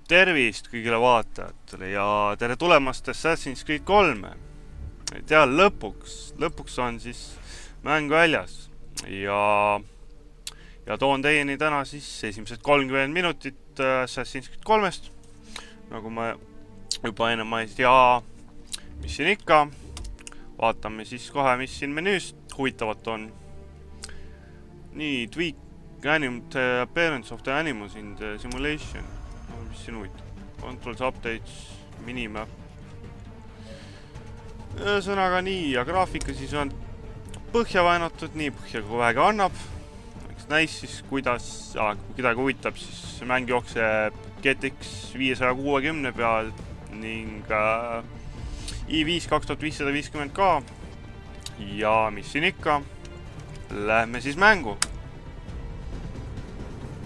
Tervist kõigile vaatajatele ja tere tulemast Assassins Creed III. Et jah, lõpuks on siis mäng väljas ja toon teieni täna siis esimesed 30 minutit Assassins Creed 3-st, nagu ma juba enne mainisin, ja mis siin ikka, vaatame siis kohe, mis siin menüüst huvitavat on. Nii, tweak appearance of the animals in the simulation. Mis siin huvitav? Controls, updates, minimap. Sõnaga nii, ja graafika siis on põhja vaenatud, nii põhja kui vähegi annab. Eks näis siis, kuidas, kui kedagi huvitab, siis mäng jookseb GTX 560 peal ning i5 2550K. Ja mis siin ikka? Lähme siis mängu.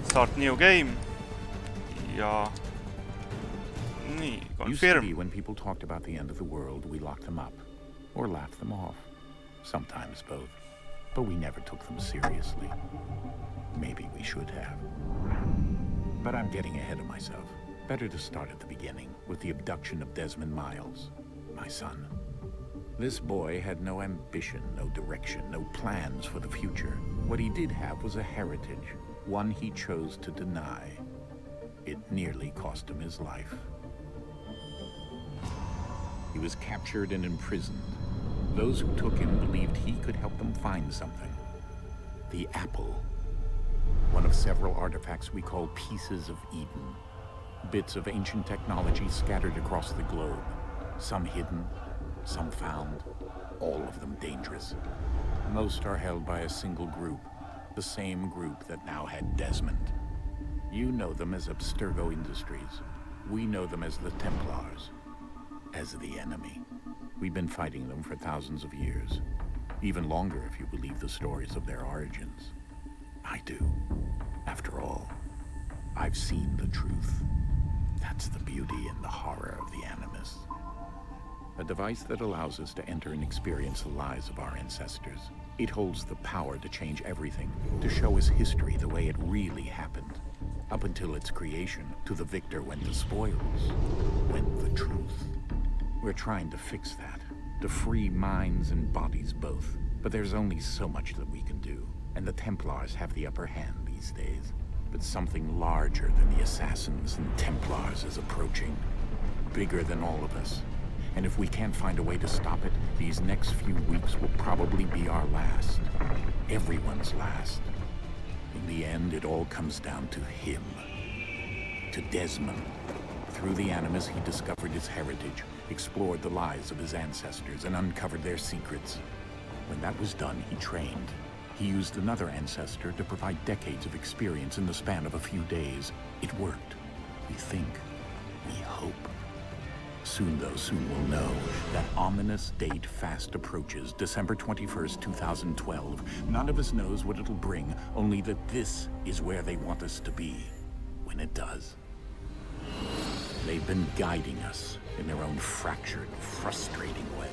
Start new game. Ja nii, confirm. Used to be when people talked about the end of the world, we locked them up or laughed them off. Sometimes both. But we never took them seriously. Maybe we should have. But I'm getting ahead of myself. Better to start at the beginning with the abduction of Desmond Miles, my son. This boy had no ambition, no direction, no plans for the future. What he did have was a heritage, one he chose to deny. It nearly cost him his life. He was captured and imprisoned. Those who took him believed he could help them find something. The apple. One of several artifacts we call pieces of Eden. Bits of ancient technology scattered across the globe. Some hidden, some found, all of them dangerous. Most are held by a single group, the same group that now had Desmond. You know them as Abstergo Industries. We know them as the Templars, as the enemy. We've been fighting them for thousands of years, even longer if you believe the stories of their origins. I do. After all, I've seen the truth. That's the beauty and the horror of the Animus. A device that allows us to enter and experience the lives of our ancestors. It holds the power to change everything, to show us history the way it really happened. Up until its creation, to the victor went the spoils, went the truth. We're trying to fix that, to free minds and bodies both. But there's only so much that we can do, and the Templars have the upper hand these days. But something larger than the Assassins and Templars is approaching, bigger than all of us. And if we can't find a way to stop it, these next few weeks will probably be our last. Everyone's last. In the end, it all comes down to him. To Desmond. Through the Animus, he discovered his heritage, explored the lives of his ancestors, and uncovered their secrets. When that was done, he trained. He used another ancestor to provide decades of experience in the span of a few days. It worked. We think. We hope. Soon we'll know. That ominous date fast approaches, December 21st, 2012. None of us knows what it'll bring, only that this is where they want us to be, when it does. They've been guiding us in their own fractured, frustrating way.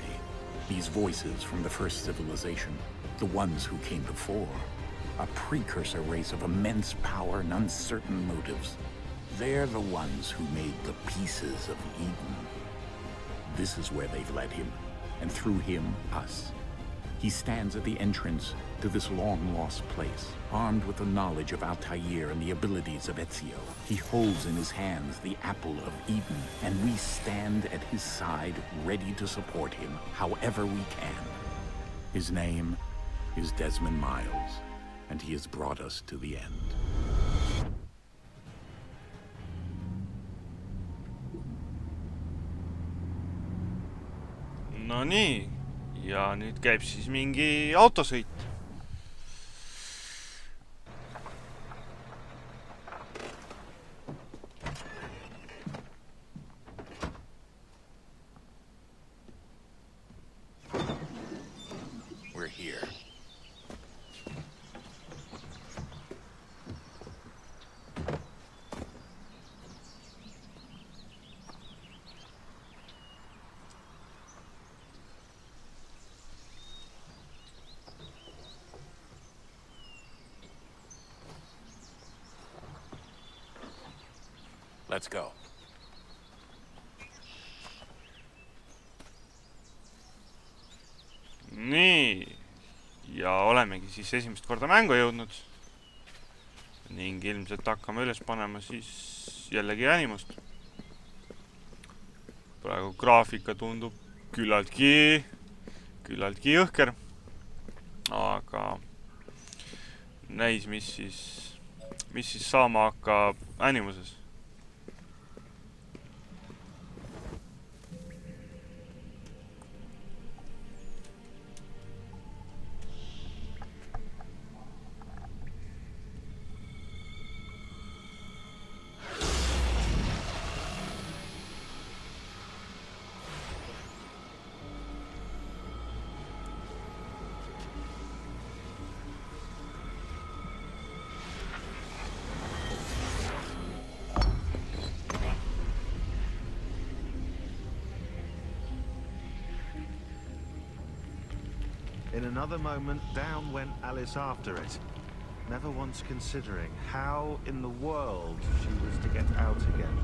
These voices from the first civilization, the ones who came before, a precursor race of immense power and uncertain motives. They're the ones who made the pieces of Eden. This is where they've led him, and through him, us. He stands at the entrance to this long-lost place, armed with the knowledge of Altair and the abilities of Ezio. He holds in his hands the apple of Eden, and we stand at his side, ready to support him however we can. His name is Desmond Miles, and he has brought us to the end. No nii, ja nüüd käib siis mingi autosõit. We're here. Let's go. nii. Ja olemegi siis esimest korda mängu jõudnud. Ning ilmselt hakkame üles panema siis jällegi animust. Praegu graafika tundub küllaltki jõhker. Aga näis, mis siis saama hakkab animuses. In another moment, down went Alice after it, never once considering how in the world she was to get out again.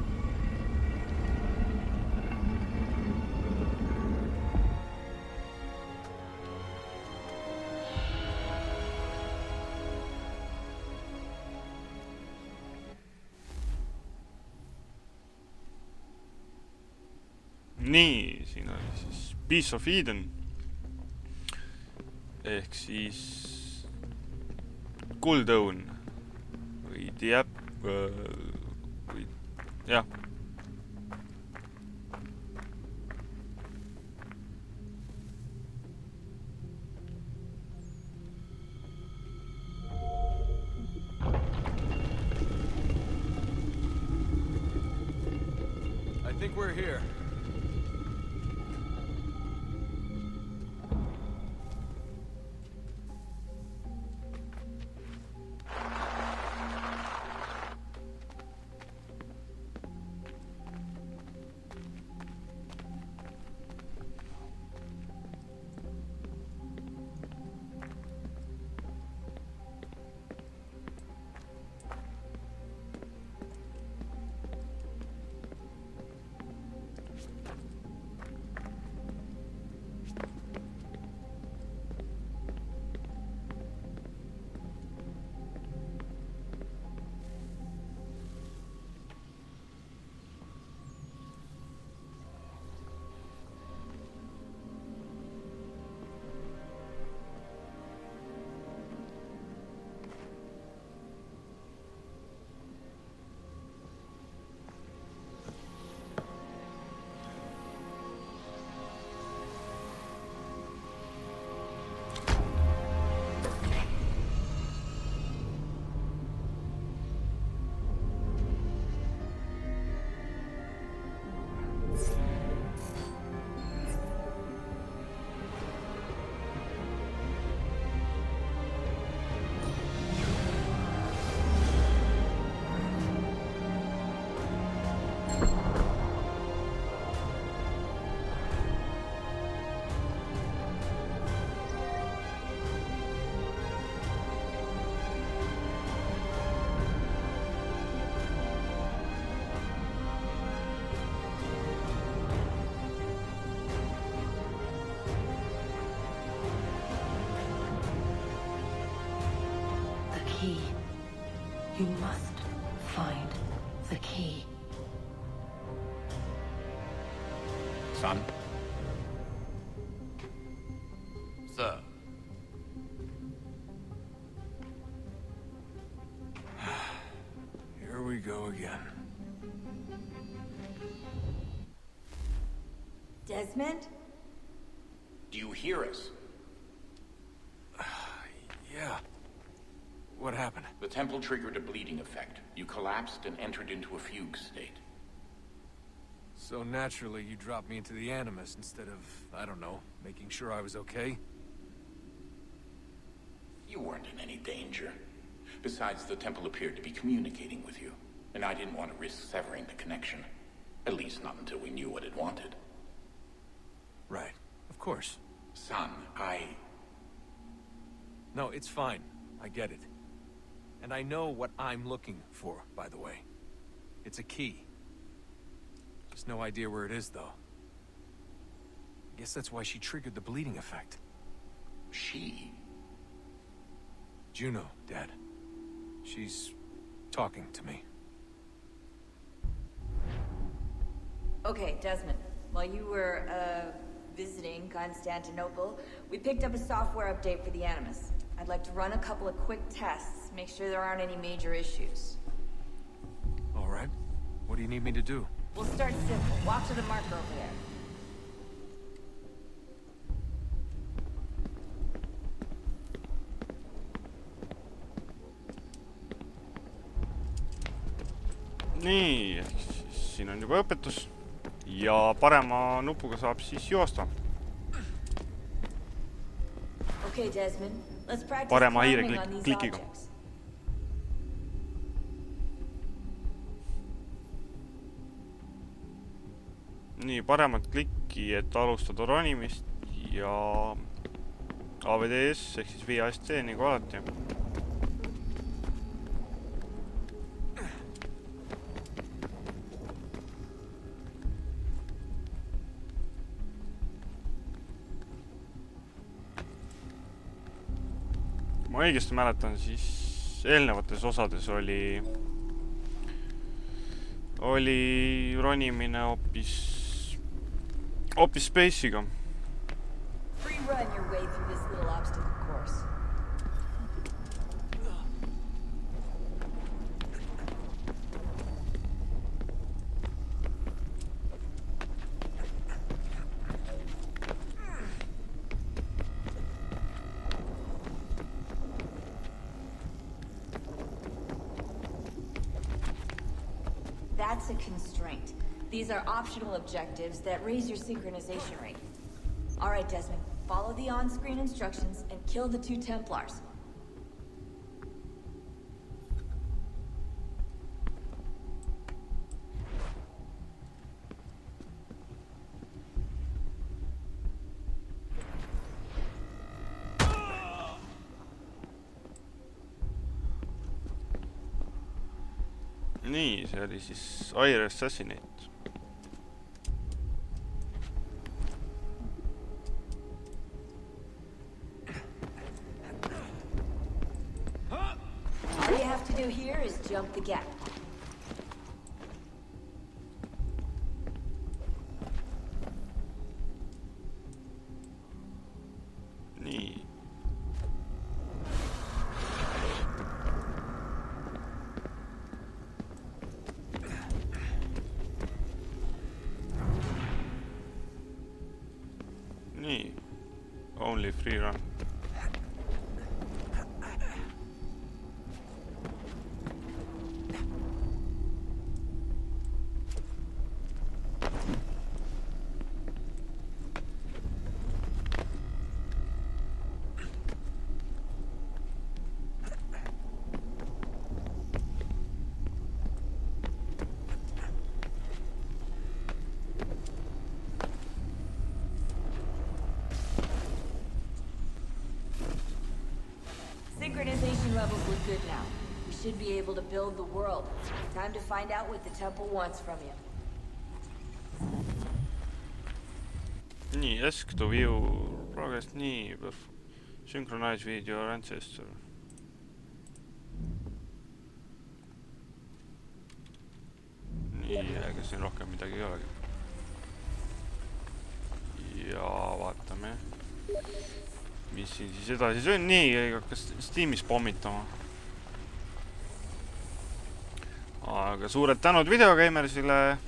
Nii, siin oli siis Piece of Eden. Ehk siis kuldõun või või jah. I think we're here. You must find the key. Son? Sir. Here we go again. Desmond? Do you hear us? Yeah. What happened? The temple triggered a bleeding effect. You collapsed and entered into a fugue state. So naturally, you dropped me into the Animus instead of, I don't know, making sure I was okay? You weren't in any danger. Besides, the temple appeared to be communicating with you, and I didn't want to risk severing the connection. At least not until we knew what it wanted. Right. Of course. Son, No, it's fine. I get it. And I know what I'm looking for, by the way. It's a key. Just no idea where it is, though. I guess that's why she triggered the bleeding effect. She? Juno, Dad. She's talking to me. Okay, Desmond. While you were, visiting Constantinople, we picked up a software update for the Animus. I'd like to run a couple of quick tests, make sure there aren't any major issues. All right. What do you need me to do? We'll start simple. Walk to the marker over there. Nii, ehk siis siin on juba õpetus ja parema nupuga saab siis joosta. Okay, Desmond. Let's practice Parema climbing on these hiireklikiga. objects. Nii, paremat klikki, et alustada ronimist ja AVDS ehk siis VASD nagu alati. Ma õigesti mäletan, siis eelnevates osades oli ronimine hoopis space'iga. Free run your way through this little obstacle course. That's a constraint. These are optional objectives that raise your synchronization rate. All right, Desmond. Follow the on-screen instructions and kill the 2 Templars. Nii, see oli siis Assassinate. All you have to do here is jump the gap. Nii. Nii. Only free run. Synchronization levels look good now. We should be able to build the world. Time to find out what the temple wants from you. Nii, ask to view progress, nii, synchronize with your ancestor. Nii, ega siin rohkem midagi ei olegi. Ja vaatame, mis siin siis edasi on. Nii, hakkas Steamis pommitama. Aga suured tänud videogeimersile.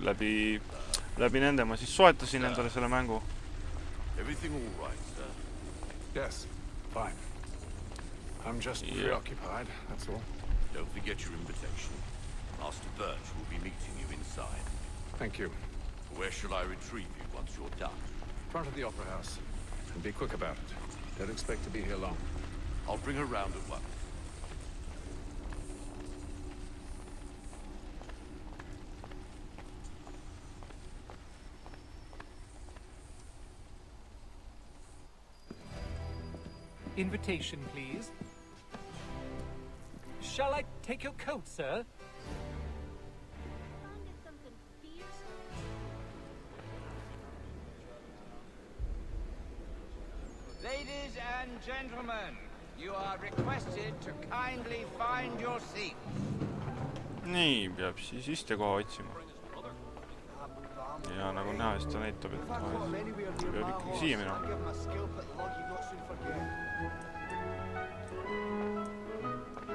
Läbi nende ma siis soetasin endale selle mängu. Everything all right, sir? Yes, fine. I'm just preoccupied, that's all. Don't forget your invitation. Master Birch will be meeting you inside. Thank you. Where shall I retrieve you once you're done? Front of the Opera House. And be quick about it. Don't expect to be here long. I'll bring her round at once. Invitation, please. Shall I take your coat, sir? Ladies and gentlemen, you are requested to kindly find your seat. Nii, peab siis istekoha otsima. Ja nagu näha, siis ta näitab, et peab ikkagi siia minema.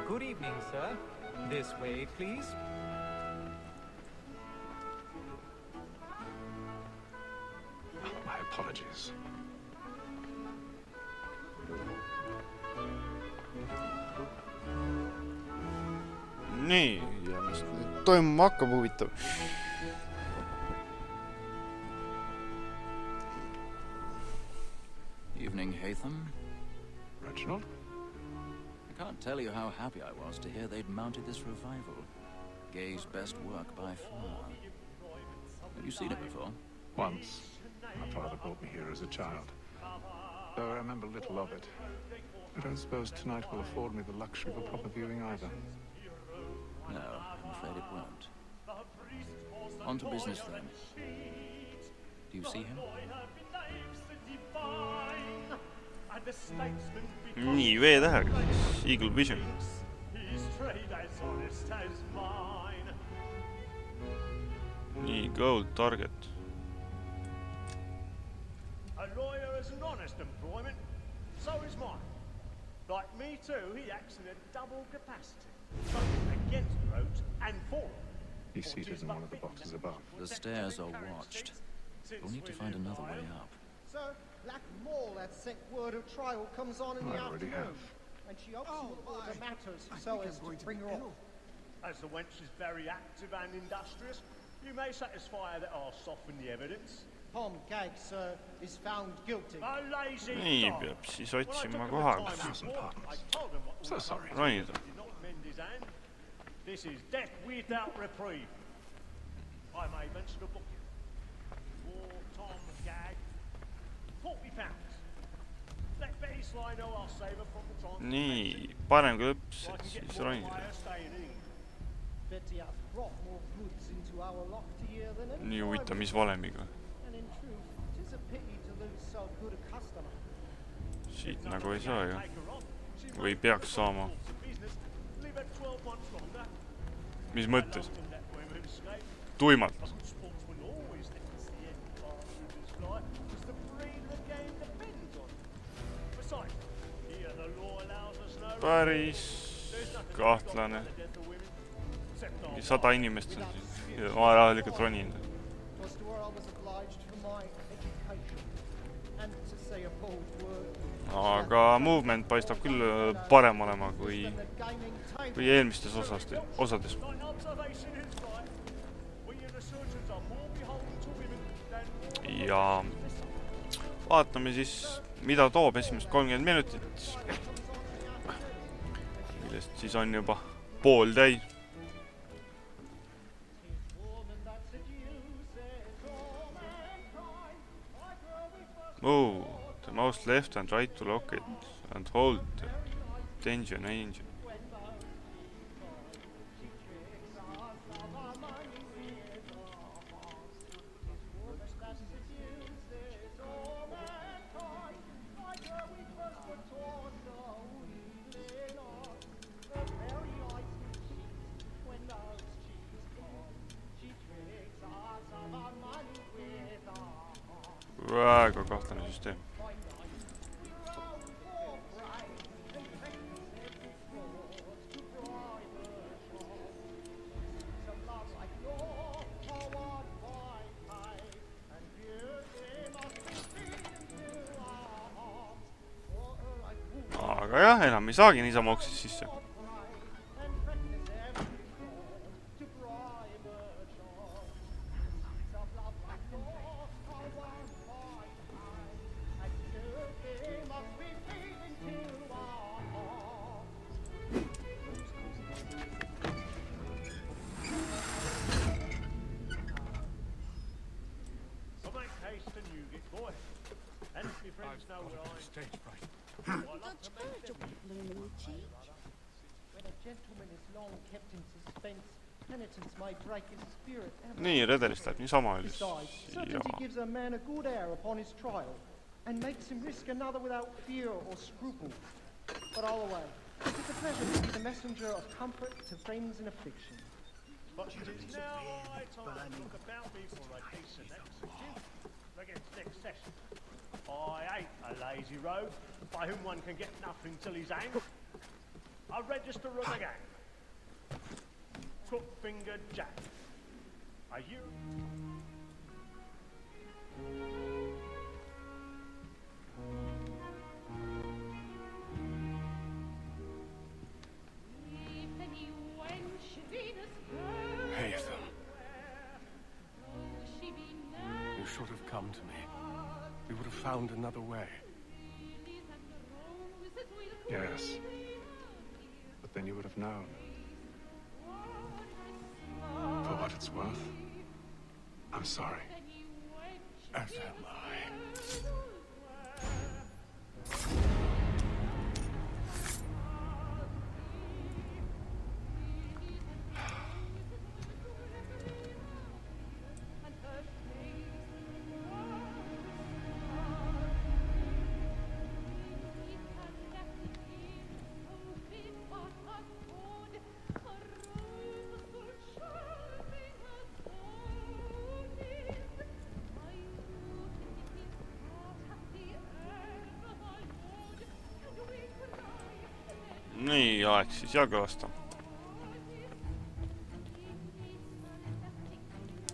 Good evening, sir. This way, please. My apologies. Nii, ja mis toimuma hakkab huvitav. Evening, Haytham. Reginald? I can't tell you how happy I was to hear they'd mounted this revival. Gay's best work by far. Have you seen it before? Once. My father brought me here as a child. Though I remember little of it. I don't suppose tonight will afford me the luxury of a proper viewing either. No, I'm afraid it won't. On to business then. Do you see him? Nii, V-tähega siis Eagle Vision. Nii, gold target. A lawyer is an honest employment, so is mine. Like me too, he acts in a double capacity. Both against roads and for them. He's seated in one of the boxes above. The stairs are watched. We'll need to find another way up. Sir, Black Mall, that sick word of trial comes on in the afternoon. Have. And she opts with all the matters so as to bring her off. As the wench is very active and industrious, you may satisfy her that I'll soften the evidence. Tom Gag, sir, is found guilty. A lazy Nii, dog. peab siis otsima koha. So sorry. Ronida. This is death without reprieve. I may mention a book. For Tom Gag, £40. Let Betty Sly know I'll save her from the transport. Nii, parem kui lõps, et siis Ronida. Betty has brought more goods into our locked year than any. Nii huvitav, mis valemiga. And in truth, it is a pity to lose so good a customer. Siit nagu ei saa ju. Või peaks saama. Mis mõttes? Tuimalt. Päris kahtlane. 100 inimest on siin. Ma rahalikult ronin. Aga movement paistab küll parem olema kui eelmistes osades. Ja vaatame siis, mida toob esimest 30 minutit, millest siis on juba pool täis. Oh, the mouse left and right to lock it and hold the engine. Väga kahtlane süsteem. Aga jah, enam ei saagi niisama oksis sisse. Nii, redelist läheb niisama üles. and makes him risk another without fear or scruple. But all away. It is a pleasure to be the messenger of comfort to friends in affliction. But it is now high time to look about me for a decent execution against next session. I hate a lazy rogue by whom one can get nothing till he's hanged. I register as a gang. Crook-fingered Jack. Are you? Hazel. You should have come to me. We would have found another way. Yes. But then you would have known. For what it's worth, I'm sorry. As am I. nii, aeg siis jalga lasta.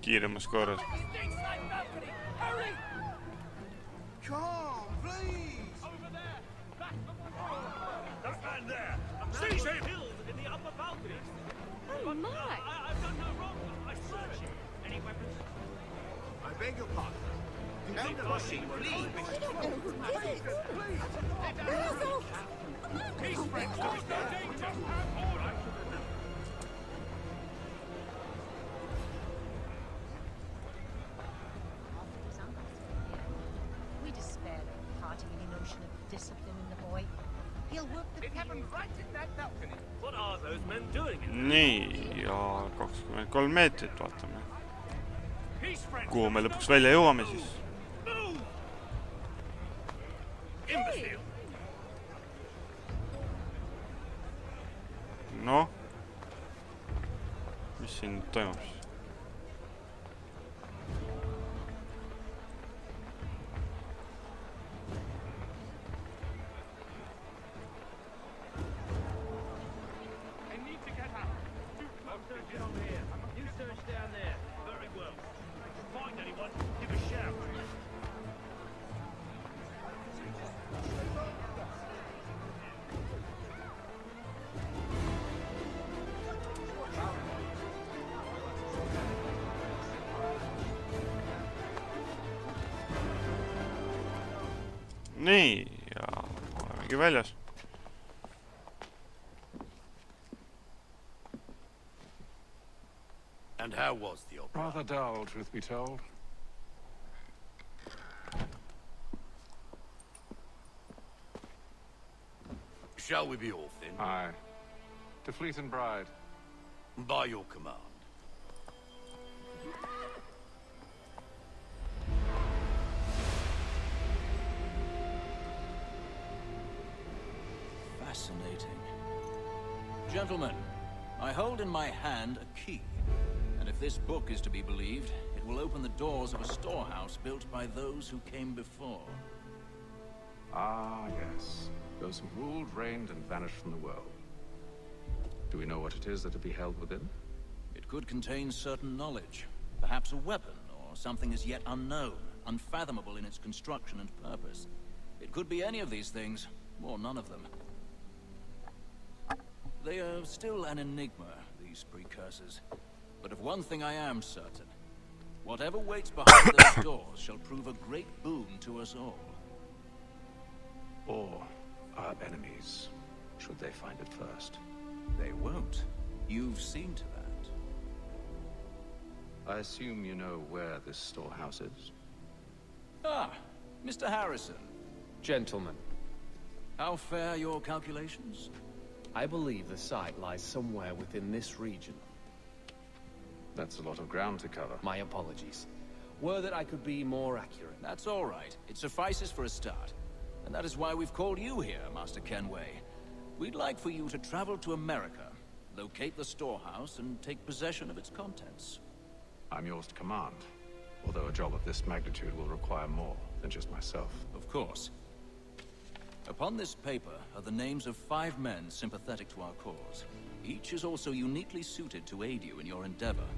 Kiiremas korras. We despair of parting any notion of discipline in the boy. He'll work the What are those men doing? nii, ja 23 meetrit, vaatame. Kuhu me lõpuks välja jõuame siis? Noh, mis siin toimub siis? Nii, ja olemegi väljas. And how was the opera? Rather dull, truth be told. Shall we be off then? Aye. To Fleet and Bride. By your command. Fascinating. Gentlemen, I hold in my hand a key. And if this book is to be believed, it will open the doors of a storehouse built by those who came before. Ah, yes. Those who ruled, reigned, and vanished from the world. Do we know what it is that will be held within? It could contain certain knowledge. Perhaps a weapon, or something as yet unknown, unfathomable in its construction and purpose. It could be any of these things, or none of them. They are still an enigma, these precursors. But of one thing I am certain. Whatever waits behind those doors shall prove a great boon to us all. Or our enemies, should they find it first. They won't. You've seen to that. I assume you know where this storehouse is? Ah, Mr. Harrison. Gentlemen. How fare your calculations? I believe the site lies somewhere within this region. That's a lot of ground to cover. My apologies. Were that I could be more accurate. That's all right. It suffices for a start. And that is why we've called you here, Master Kenway. We'd like for you to travel to America, locate the storehouse, and take possession of its contents. I'm yours to command, although a job of this magnitude will require more than just myself. Of course. Upon this paper are the names of 5 men sympathetic to our cause. Each is also uniquely suited to aid you in your endeavor.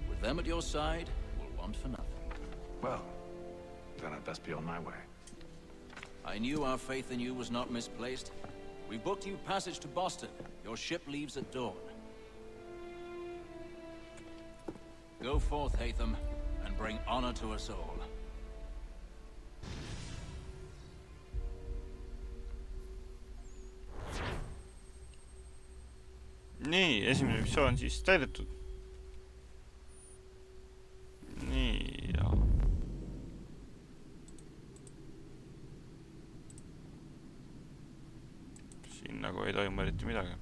With them at your side, we'll want for nothing. Well, then I'd best be on my way. I knew our faith in you was not misplaced. We booked you passage to Boston. Your ship leaves at dawn. Go forth, Hatham, and bring honor to us all. Nii, esimene missioon siis täidetud. Nii, ja... Siin nagu ei toimu eriti midagi.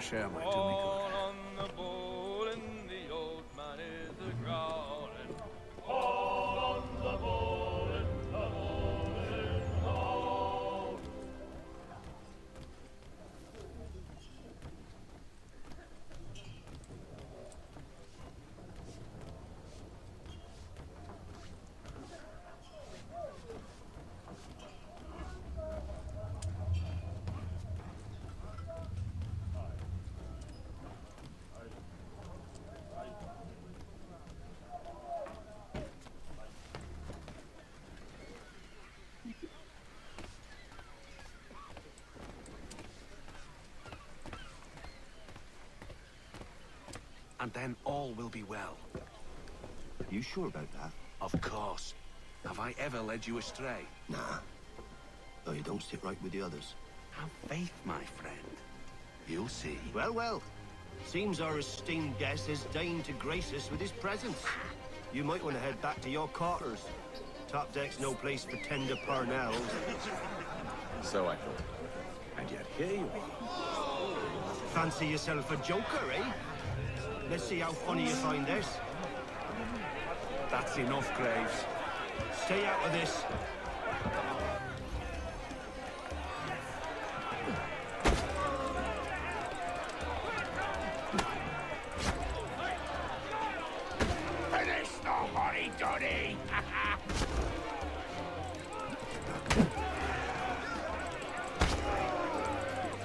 Share might do me good. And then all will be well. Are you sure about that? Of course. Have I ever led you astray? Nah. Though you don't sit right with the others. Have faith, my friend. You'll see. Well, well. Seems our esteemed guest has deigned to grace us with his presence. You might want to head back to your quarters. Top deck's no place for tender parnells. So I thought. And yet here you are. Fancy yourself a joker, eh? Let's see how funny you find this. That's enough, Graves. Stay out of this. Finish the hurry-dunny!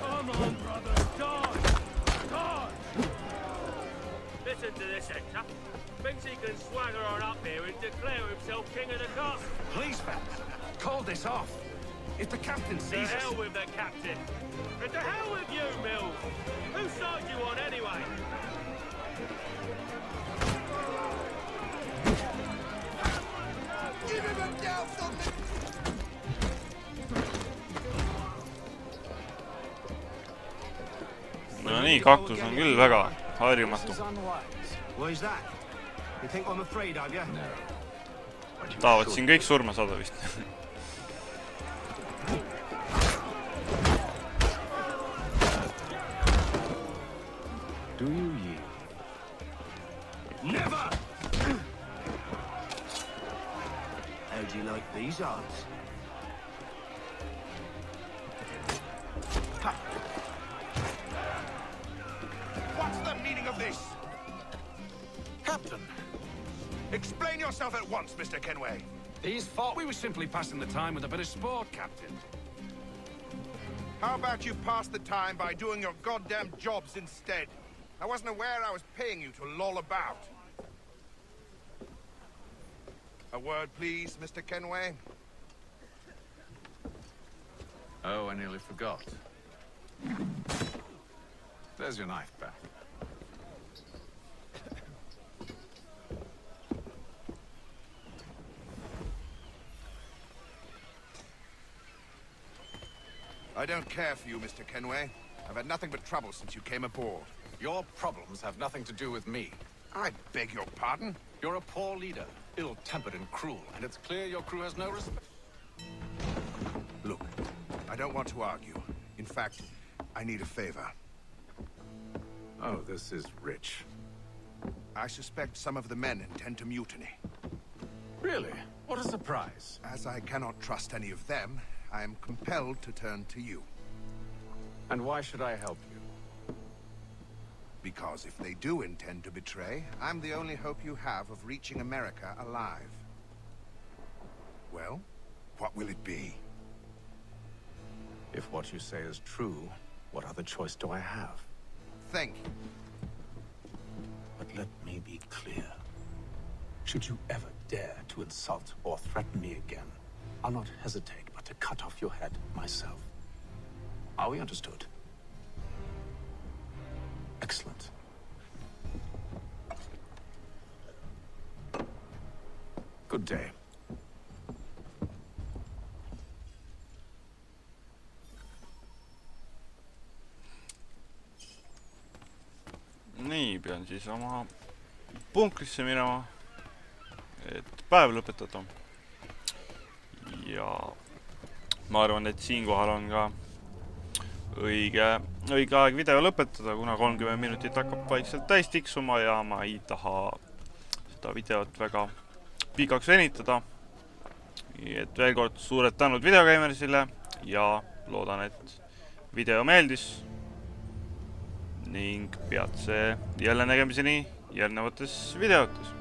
Come on, brother, dodge! Dodge! Listen to this, Hector. Thinks he can swagger on up here and declare himself king of the castle. Please, fellas, call this off. If the captain sees us... To hell with the captain. And to hell with you, Mills. Whose side you on, anyway? Give him a douse on the... No nii, kaktus on küll väga harjumatu. Why is that? You think I'm afraid of you? No. Tahavad siin kõik surma saada vist. Do you yield? Never! How'd you like these odds? What's the meaning of this? Captain! Explain yourself at once, Mr. Kenway. He's thought we were simply passing the time with a bit of sport, Captain. How about you pass the time by doing your goddamn jobs instead? I wasn't aware I was paying you to loll about. A word, please, Mr. Kenway. Oh, I nearly forgot. There's your knife back. I don't care for you, Mr. Kenway. I've had nothing but trouble since you came aboard. Your problems have nothing to do with me. I beg your pardon? You're a poor leader, ill-tempered and cruel, and it's clear your crew has no respect. Look, I don't want to argue. In fact, I need a favor. Oh, this is rich. I suspect some of the men intend to mutiny. Really? What a surprise. As I cannot trust any of them, I am compelled to turn to you. And why should I help you? Because if they do intend to betray, I'm the only hope you have of reaching America alive. Well, what will it be? If what you say is true, what other choice do I have? Thank you. But let me be clear. Should you ever dare to insult or threaten me again, I'll not hesitate but to cut off your head myself. Are we understood? Excellent. Good day. Nii, pean siis oma punkrisse minema, et päev lõpetada. Ja ma arvan, et siinkohal on ka õige aeg video lõpetada, kuna 30 minutit hakkab vaikselt täis tiksuma ja ma ei taha seda videot väga pikaks venitada. Nii et veel kord suured tänud videokäimerisile ja loodan, et video meeldis ning peatse jälle nägemiseni järgnevates videotes.